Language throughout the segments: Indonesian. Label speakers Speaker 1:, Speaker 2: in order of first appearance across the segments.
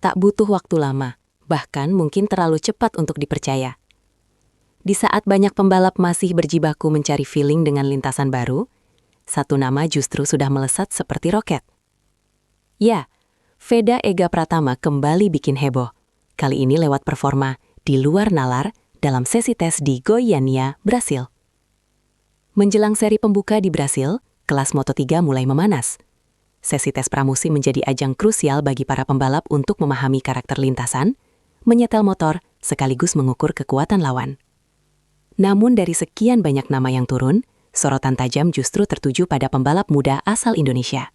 Speaker 1: Tak butuh waktu lama, bahkan mungkin terlalu cepat untuk dipercaya. Di saat banyak pembalap masih berjibaku mencari feeling dengan lintasan baru, satu nama justru sudah melesat seperti roket. Ya, Veda Ega Pratama kembali bikin heboh. Kali ini lewat performa di luar nalar dalam sesi tes di Goiânia, Brasil. Menjelang seri pembuka di Brasil, kelas Moto3 mulai memanas. Sesi tes pramusim menjadi ajang krusial bagi para pembalap untuk memahami karakter lintasan, menyetel motor, sekaligus mengukur kekuatan lawan. Namun dari sekian banyak nama yang turun, sorotan tajam justru tertuju pada pembalap muda asal Indonesia.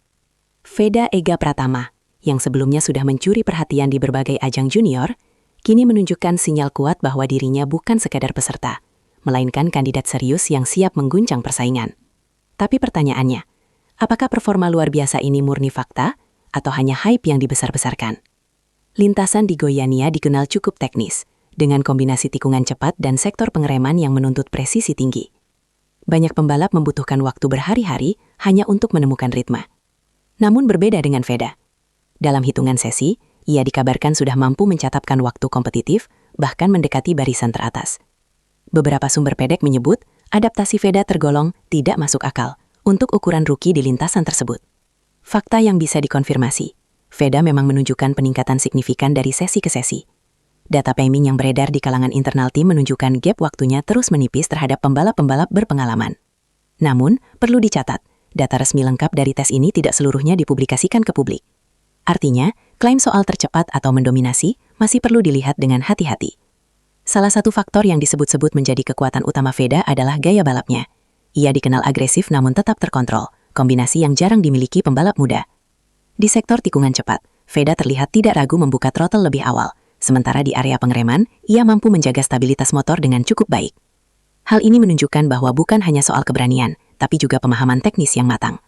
Speaker 1: Veda Ega Pratama, yang sebelumnya sudah mencuri perhatian di berbagai ajang junior, kini menunjukkan sinyal kuat bahwa dirinya bukan sekadar peserta, melainkan kandidat serius yang siap mengguncang persaingan. Tapi pertanyaannya, apakah performa luar biasa ini murni fakta, atau hanya hype yang dibesar-besarkan? Lintasan di Goiânia dikenal cukup teknis, dengan kombinasi tikungan cepat dan sektor pengereman yang menuntut presisi tinggi. Banyak pembalap membutuhkan waktu berhari-hari hanya untuk menemukan ritme. Namun berbeda dengan Veda. Dalam hitungan sesi, ia dikabarkan sudah mampu mencatatkan waktu kompetitif, bahkan mendekati barisan teratas. Beberapa sumber pendek menyebut, adaptasi Veda tergolong tidak masuk akal untuk ukuran rookie di lintasan tersebut. Fakta yang bisa dikonfirmasi, Veda memang menunjukkan peningkatan signifikan dari sesi ke sesi. Data PMI yang beredar di kalangan internal tim menunjukkan gap waktunya terus menipis terhadap pembalap-pembalap berpengalaman. Namun, perlu dicatat, data resmi lengkap dari tes ini tidak seluruhnya dipublikasikan ke publik. Artinya, klaim soal tercepat atau mendominasi masih perlu dilihat dengan hati-hati. Salah satu faktor yang disebut-sebut menjadi kekuatan utama Veda adalah gaya balapnya. Ia dikenal agresif namun tetap terkontrol, kombinasi yang jarang dimiliki pembalap muda. Di sektor tikungan cepat, Veda terlihat tidak ragu membuka throttle lebih awal, sementara di area pengereman, ia mampu menjaga stabilitas motor dengan cukup baik. Hal ini menunjukkan bahwa bukan hanya soal keberanian, tapi juga pemahaman teknis yang matang.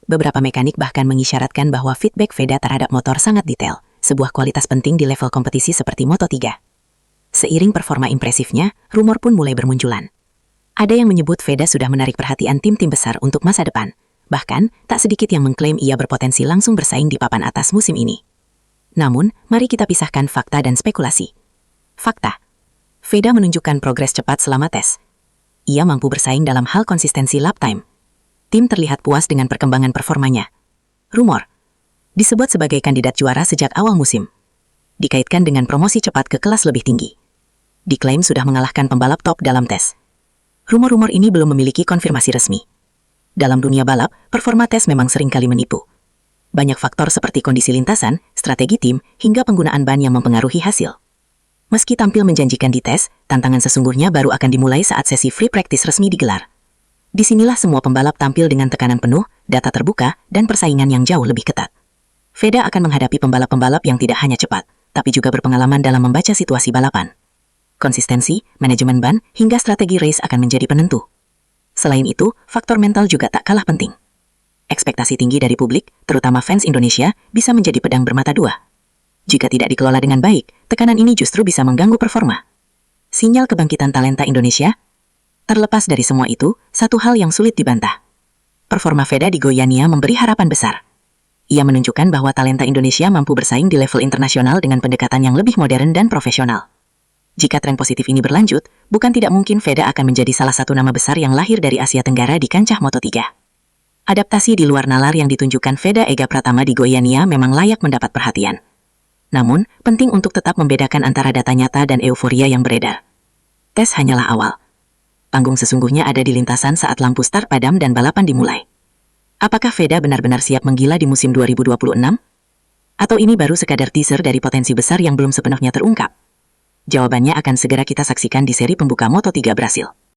Speaker 1: Beberapa mekanik bahkan mengisyaratkan bahwa feedback Veda terhadap motor sangat detail, sebuah kualitas penting di level kompetisi seperti Moto3. Seiring performa impresifnya, rumor pun mulai bermunculan. Ada yang menyebut Veda sudah menarik perhatian tim-tim besar untuk masa depan. Bahkan, tak sedikit yang mengklaim ia berpotensi langsung bersaing di papan atas musim ini. Namun, mari kita pisahkan fakta dan spekulasi. Fakta. Veda menunjukkan progres cepat selama tes. Ia mampu bersaing dalam hal konsistensi lap time. Tim terlihat puas dengan perkembangan performanya. Rumor. Disebut sebagai kandidat juara sejak awal musim. Dikaitkan dengan promosi cepat ke kelas lebih tinggi. Diklaim sudah mengalahkan pembalap top dalam tes. Rumor-rumor ini belum memiliki konfirmasi resmi. Dalam dunia balap, performa tes memang seringkali menipu. Banyak faktor seperti kondisi lintasan, strategi tim, hingga penggunaan ban yang mempengaruhi hasil. Meski tampil menjanjikan di tes, tantangan sesungguhnya baru akan dimulai saat sesi free practice resmi digelar. Disinilah semua pembalap tampil dengan tekanan penuh, data terbuka, dan persaingan yang jauh lebih ketat. Veda akan menghadapi pembalap-pembalap yang tidak hanya cepat, tapi juga berpengalaman dalam membaca situasi balapan. Konsistensi, manajemen ban, hingga strategi race akan menjadi penentu. Selain itu, faktor mental juga tak kalah penting. Ekspektasi tinggi dari publik, terutama fans Indonesia, bisa menjadi pedang bermata dua. Jika tidak dikelola dengan baik, tekanan ini justru bisa mengganggu performa. Sinyal kebangkitan talenta Indonesia? Terlepas dari semua itu, satu hal yang sulit dibantah. Performa Veda di Goiânia memberi harapan besar. Ia menunjukkan bahwa talenta Indonesia mampu bersaing di level internasional dengan pendekatan yang lebih modern dan profesional. Jika tren positif ini berlanjut, bukan tidak mungkin Veda akan menjadi salah satu nama besar yang lahir dari Asia Tenggara di kancah Moto3. Adaptasi di luar nalar yang ditunjukkan Veda Ega Pratama di Goiânia memang layak mendapat perhatian. Namun, penting untuk tetap membedakan antara data nyata dan euforia yang beredar. Tes hanyalah awal. Panggung sesungguhnya ada di lintasan saat lampu start padam dan balapan dimulai. Apakah Veda benar-benar siap menggila di musim 2026? Atau ini baru sekadar teaser dari potensi besar yang belum sepenuhnya terungkap? Jawabannya akan segera kita saksikan di seri pembuka Moto3 Brasil.